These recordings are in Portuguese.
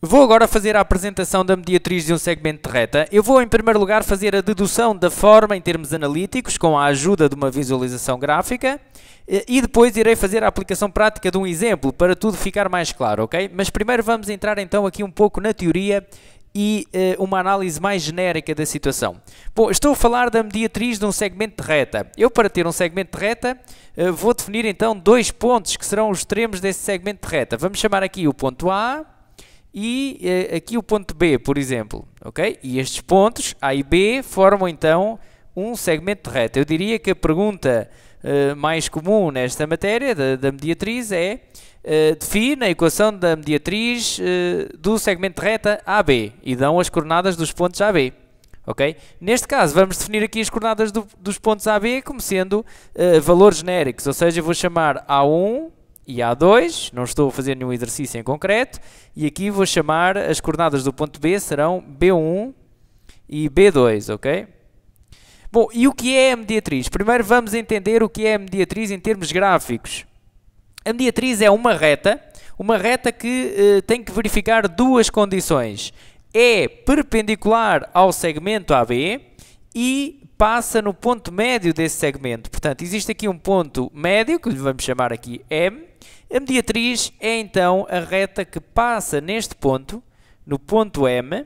Vou agora fazer a apresentação da mediatriz de um segmento de reta. Eu vou, em primeiro lugar, fazer a dedução da forma em termos analíticos, com a ajuda de uma visualização gráfica, e depois irei fazer a aplicação prática de um exemplo, para tudo ficar mais claro, ok? Mas primeiro vamos entrar então aqui um pouco na teoria e uma análise mais genérica da situação. Bom, estou a falar da mediatriz de um segmento de reta. Eu, para ter um segmento de reta, vou definir então dois pontos que serão os extremos desse segmento de reta. Vamos chamar aqui o ponto A e aqui o ponto B, por exemplo, ok? E estes pontos, A e B, formam então um segmento de reta. Eu diria que a pergunta mais comum nesta matéria da mediatriz é define a equação da mediatriz do segmento de reta AB e dão as coordenadas dos pontos AB. Okay? Neste caso, vamos definir aqui as coordenadas dos pontos AB como sendo valores genéricos, ou seja, eu vou chamar A1 e A2, não estou a fazer nenhum exercício em concreto, e aqui vou chamar as coordenadas do ponto B, serão B1 e B2, ok? Bom, e o que é a mediatriz? Primeiro vamos entender o que é a mediatriz em termos gráficos. A mediatriz é uma reta que tem que verificar duas condições. É perpendicular ao segmento AB e passa no ponto médio desse segmento. Portanto, existe aqui um ponto médio, que lhe vamos chamar aqui M. A mediatriz é então a reta que passa neste ponto, no ponto M,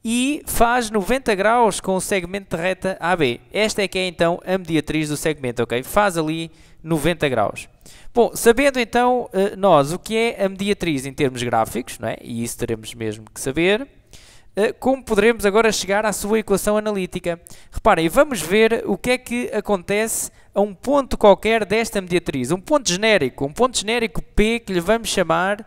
e faz 90 graus com o segmento de reta AB. Esta é que é então a mediatriz do segmento, ok? Faz ali 90 graus. Bom, sabendo então nós o que é a mediatriz em termos gráficos, não é? E isso teremos mesmo que saber, como poderemos agora chegar à sua equação analítica? Reparem, vamos ver o que é que acontece a um ponto qualquer desta mediatriz. Um ponto genérico P, que lhe vamos chamar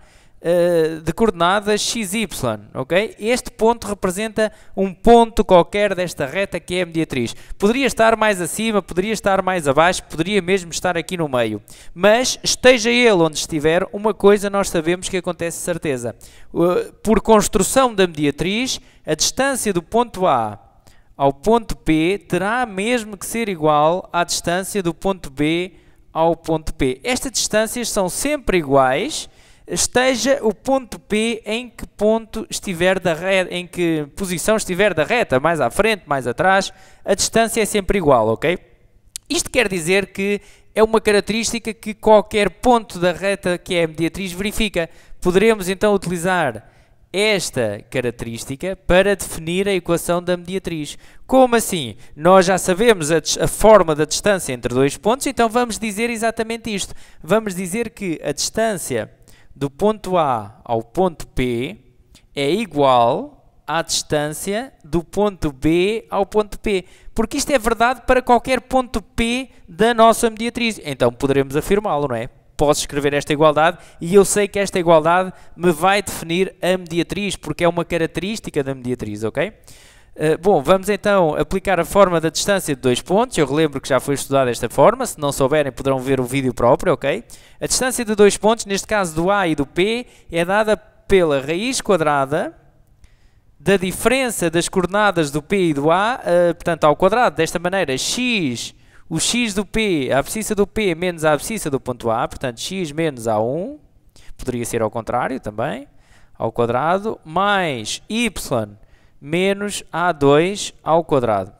de coordenadas XY, ok? Este ponto representa um ponto qualquer desta reta que é a mediatriz. Poderia estar mais acima, poderia estar mais abaixo, poderia mesmo estar aqui no meio. Mas, esteja ele onde estiver, uma coisa nós sabemos que acontece de certeza. Por construção da mediatriz, a distância do ponto A ao ponto P terá mesmo que ser igual à distância do ponto B ao ponto P. Estas distâncias são sempre iguais, esteja o ponto P em que ponto estiver da reta, em que posição estiver da reta, mais à frente, mais atrás, a distância é sempre igual, ok? Isto quer dizer que é uma característica que qualquer ponto da reta que é a mediatriz verifica. Poderemos então utilizar esta característica para definir a equação da mediatriz. Como assim? Nós já sabemos a forma da distância entre dois pontos, então vamos dizer exatamente isto. Vamos dizer que a distância do ponto A ao ponto P é igual à distância do ponto B ao ponto P. Porque isto é verdade para qualquer ponto P da nossa mediatriz. Então poderemos afirmá-lo, não é? Posso escrever esta igualdade e eu sei que esta igualdade me vai definir a mediatriz, porque é uma característica da mediatriz, ok? Bom, vamos então aplicar a forma da distância de dois pontos. Eu relembro que já foi estudada esta forma, se não souberem poderão ver o vídeo próprio, ok? A distância de dois pontos, neste caso do A e do P, é dada pela raiz quadrada da diferença das coordenadas do P e do A, portanto ao quadrado, desta maneira, x, o x do P, a abscissa do P menos a abscissa do ponto A, portanto x menos A1, poderia ser ao contrário também, ao quadrado, mais y menos A2 ao quadrado.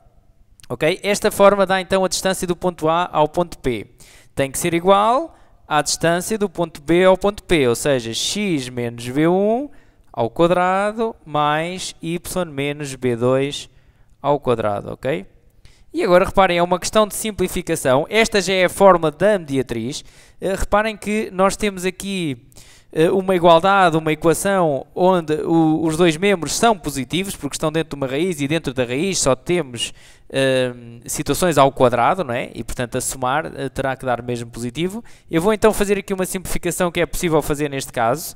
Ok? Esta forma dá então a distância do ponto A ao ponto P. Tem que ser igual à distância do ponto B ao ponto P, ou seja, x menos B1 ao quadrado mais y menos B2 ao quadrado, ok? E agora reparem, é uma questão de simplificação. Esta já é a forma da mediatriz. Reparem que nós temos aqui uma igualdade, uma equação onde os dois membros são positivos, porque estão dentro de uma raiz e dentro da raiz só temos situações ao quadrado, não é? E portanto a somar terá que dar mesmo positivo. Eu vou então fazer aqui uma simplificação que é possível fazer neste caso.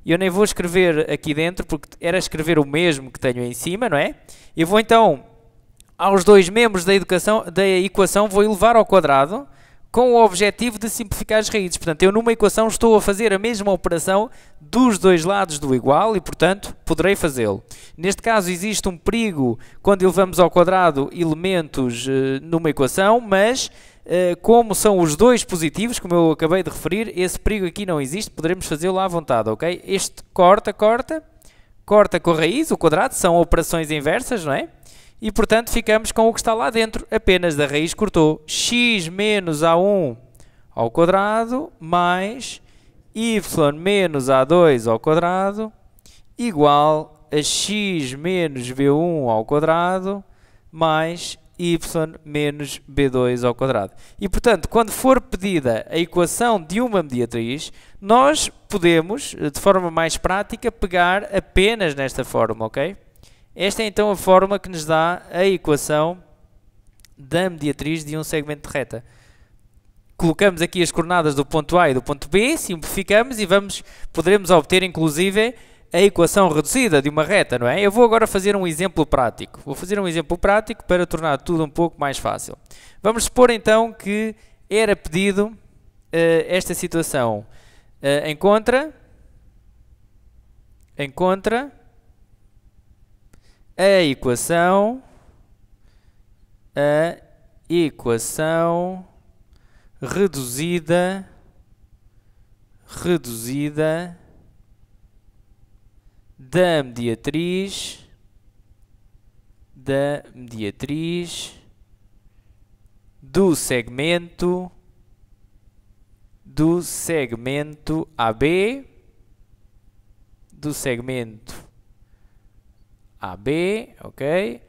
Eu nem vou escrever aqui dentro, porque era escrever o mesmo que tenho em cima, não é? Eu vou então aos dois membros da equação vou elevar ao quadrado com o objetivo de simplificar as raízes. Portanto, eu numa equação estou a fazer a mesma operação dos dois lados do igual e, portanto, poderei fazê-lo. Neste caso, existe um perigo quando elevamos ao quadrado elementos numa equação, mas como são os dois positivos, como eu acabei de referir, esse perigo aqui não existe, poderemos fazê-lo à vontade, ok? Este corta, corta com a raiz, o quadrado, são operações inversas, não é? E, portanto, ficamos com o que está lá dentro, apenas da raiz cortou. X menos A1 ao quadrado mais y menos A2 ao quadrado igual a x menos B1 ao quadrado mais y menos B2 ao quadrado. E, portanto, quando for pedida a equação de uma mediatriz, nós podemos, de forma mais prática, pegar apenas nesta forma, ok? Esta é então a forma que nos dá a equação da mediatriz de um segmento de reta. Colocamos aqui as coordenadas do ponto A e do ponto B, simplificamos e poderemos obter inclusive a equação reduzida de uma reta, não é? Eu vou agora fazer um exemplo prático. Vou fazer um exemplo prático para tornar tudo um pouco mais fácil. Vamos supor então que era pedido esta situação. Encontra a equação reduzida da mediatriz do segmento AB, ok?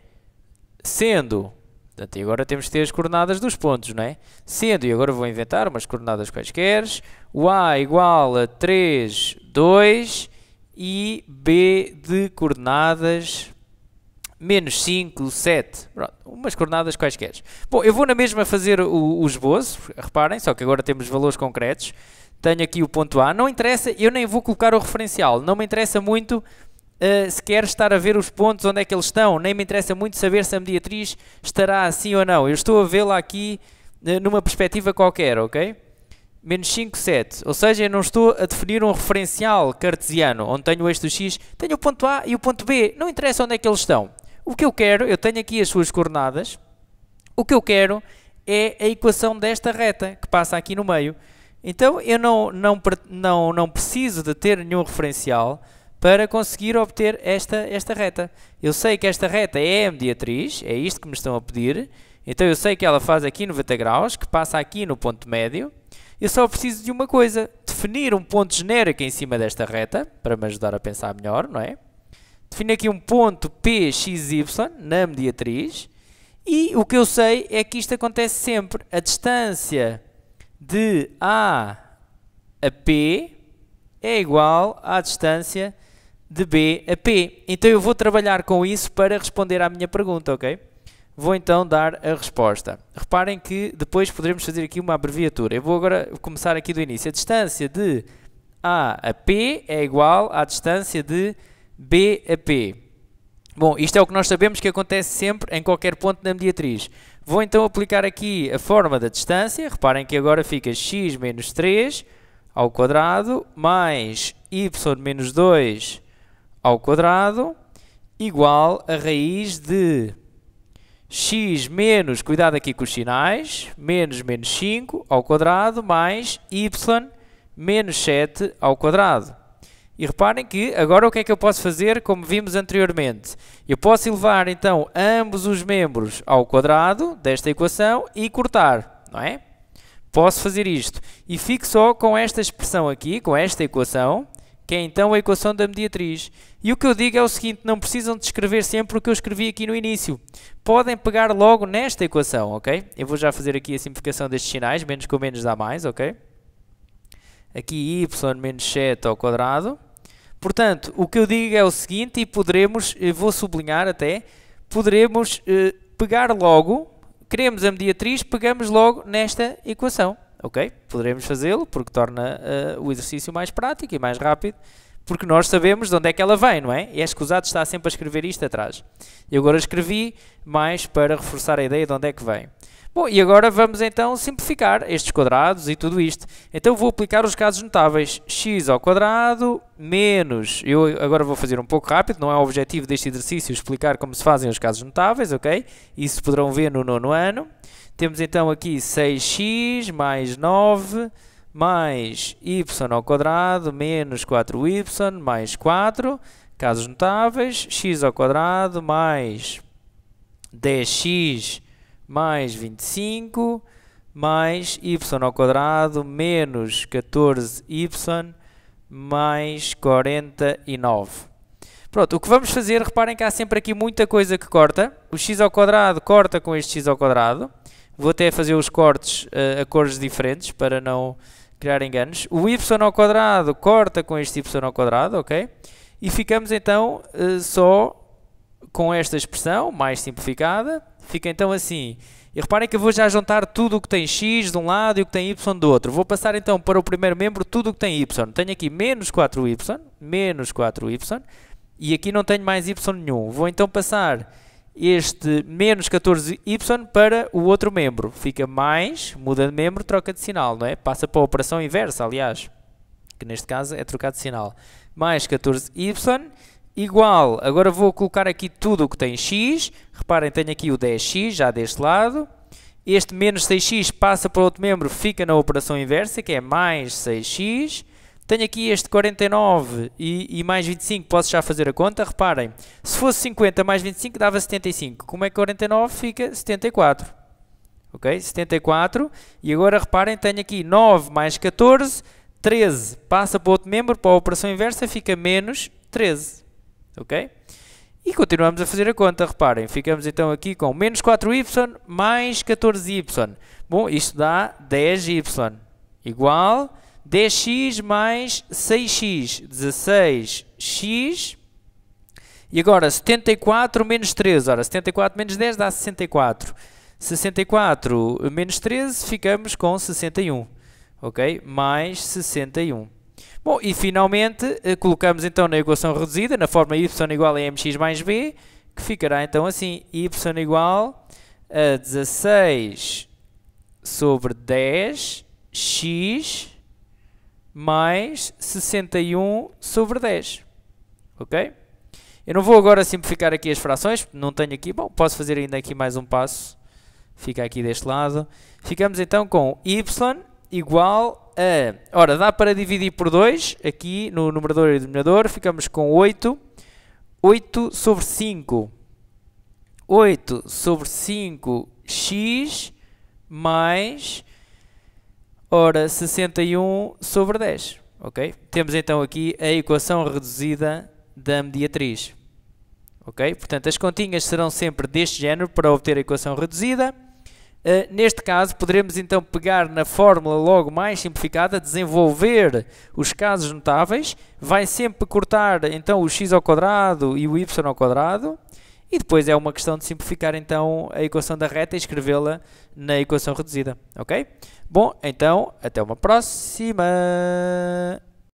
Sendo, portanto, e agora temos que ter as coordenadas dos pontos, não é? Sendo, e agora vou inventar umas coordenadas quaisquer, o A igual a 3, 2 e B de coordenadas menos 5, 7. Pronto, umas coordenadas quaisquer. Bom, eu vou na mesma fazer o esboço, reparem, só que agora temos valores concretos. Tenho aqui o ponto A, não interessa, eu nem vou colocar o referencial, não me interessa muito se quer estar a ver os pontos onde é que eles estão, nem me interessa muito saber se a mediatriz estará assim ou não. Eu estou a vê-la aqui numa perspectiva qualquer, ok? Menos 5, 7. Ou seja, eu não estou a definir um referencial cartesiano, onde tenho o eixo do x, tenho o ponto A e o ponto B. Não interessa onde é que eles estão. O que eu quero, eu tenho aqui as suas coordenadas, o que eu quero é a equação desta reta, que passa aqui no meio. Então, eu não preciso de ter nenhum referencial para conseguir obter esta reta. Eu sei que esta reta é a mediatriz, é isto que me estão a pedir. Então, eu sei que ela faz aqui 90 graus, que passa aqui no ponto médio. Eu só preciso de uma coisa, definir um ponto genérico em cima desta reta, para me ajudar a pensar melhor, não é? Defino aqui um ponto PXY na mediatriz. E o que eu sei é que isto acontece sempre. A distância de A a P é igual à distância de B a P. Então eu vou trabalhar com isso para responder à minha pergunta, ok? Vou então dar a resposta. Reparem que depois poderemos fazer aqui uma abreviatura. Eu vou agora começar aqui do início. A distância de A a P é igual à distância de B a P. Bom, isto é o que nós sabemos que acontece sempre em qualquer ponto da mediatriz. Vou então aplicar aqui a forma da distância. Reparem que agora fica x menos 3 ao quadrado mais y menos 2 ao quadrado igual a raiz de x menos, cuidado aqui com os sinais, menos 5 ao quadrado mais y menos 7 ao quadrado. E reparem que agora o que é que eu posso fazer, como vimos anteriormente? Eu posso elevar então ambos os membros ao quadrado desta equação e cortar, não é? Posso fazer isto. E fico só com esta expressão aqui, com esta equação, que é então a equação da mediatriz. E o que eu digo é o seguinte, não precisam de escrever sempre o que eu escrevi aqui no início. Podem pegar logo nesta equação, ok? Eu vou já fazer aqui a simplificação destes sinais, menos com menos dá mais, ok? Aqui y menos 7 ao quadrado. Portanto, o que eu digo é o seguinte, e poderemos, vou sublinhar até, poderemos pegar logo, queremos a mediatriz, pegamos logo nesta equação, ok? Poderemos fazê-lo porque torna o exercício mais prático e mais rápido, porque nós sabemos de onde é que ela vem, não é? E é escusado estar sempre a escrever isto atrás. Eu agora escrevi mais para reforçar a ideia de onde é que vem. Bom, e agora vamos então simplificar estes quadrados e tudo isto. Então vou aplicar os casos notáveis. X ao quadrado menos... Eu agora vou fazer um pouco rápido, não é o objetivo deste exercício explicar como se fazem os casos notáveis, ok? Isso poderão ver no 9º ano. Temos então aqui 6x mais 9 mais y ao quadrado menos 4y mais 4, casos notáveis, x ao quadrado mais 10x mais 25, mais y ao quadrado menos 14y mais 49. Pronto, o que vamos fazer, reparem que há sempre aqui muita coisa que corta. O x ao quadrado corta com este x ao quadrado. Vou até fazer os cortes a cores diferentes para não criar enganos. O y ao quadrado corta com este y ao quadrado, ok? E ficamos então só com esta expressão mais simplificada. Fica então assim. E reparem que eu vou já juntar tudo o que tem x de um lado e o que tem y do outro. Vou passar então para o primeiro membro tudo o que tem y. Tenho aqui menos 4y, e aqui não tenho mais y nenhum. Vou então passar este menos 14y para o outro membro. Fica mais, muda de membro, troca de sinal, não é? Passa para a operação inversa, aliás, que neste caso é trocar de sinal. Mais 14y igual, agora vou colocar aqui tudo o que tem x. Reparem, tenho aqui o 10x já deste lado. Este menos 6x passa para o outro membro, fica na operação inversa, que é mais 6x. Tenho aqui este 49 e mais 25, posso já fazer a conta. Reparem, se fosse 50 mais 25 dava 75. Como é que 49 fica? 74. Ok? 74. E agora reparem, tenho aqui 9 mais 14, 13. Passa para o outro membro, para a operação inversa, fica menos 13. Ok? E continuamos a fazer a conta. Reparem, ficamos então aqui com menos 4y mais 14y. Bom, isto dá 10y. Igual 10x mais 6x, 16x. E agora 74 menos 13. Ora, 74 menos 10 dá 64. 64 menos 13, ficamos com 61. Ok? Mais 61. Bom, e finalmente colocamos então na equação reduzida, na forma y igual a mx mais b, que ficará então assim, y igual a 16 sobre 10x mais 61 sobre 10. Ok? Eu não vou agora simplificar aqui as frações, não tenho aqui. Bom, posso fazer ainda aqui mais um passo. Fica aqui deste lado. Ficamos então com y igual a... Ora, dá para dividir por 2, aqui no numerador e denominador. Ficamos com 8. 8 sobre 5. 8 sobre 5x mais... Ora, 61 sobre 10, ok? Temos então aqui a equação reduzida da mediatriz, ok? Portanto, as continhas serão sempre deste género para obter a equação reduzida. Neste caso, poderemos então pegar na fórmula logo mais simplificada, desenvolver os casos notáveis, vai sempre cortar então o x ao quadrado e o y ao quadrado, e depois é uma questão de simplificar então a equação da reta e escrevê-la na equação reduzida, ok? Bom, então, até uma próxima!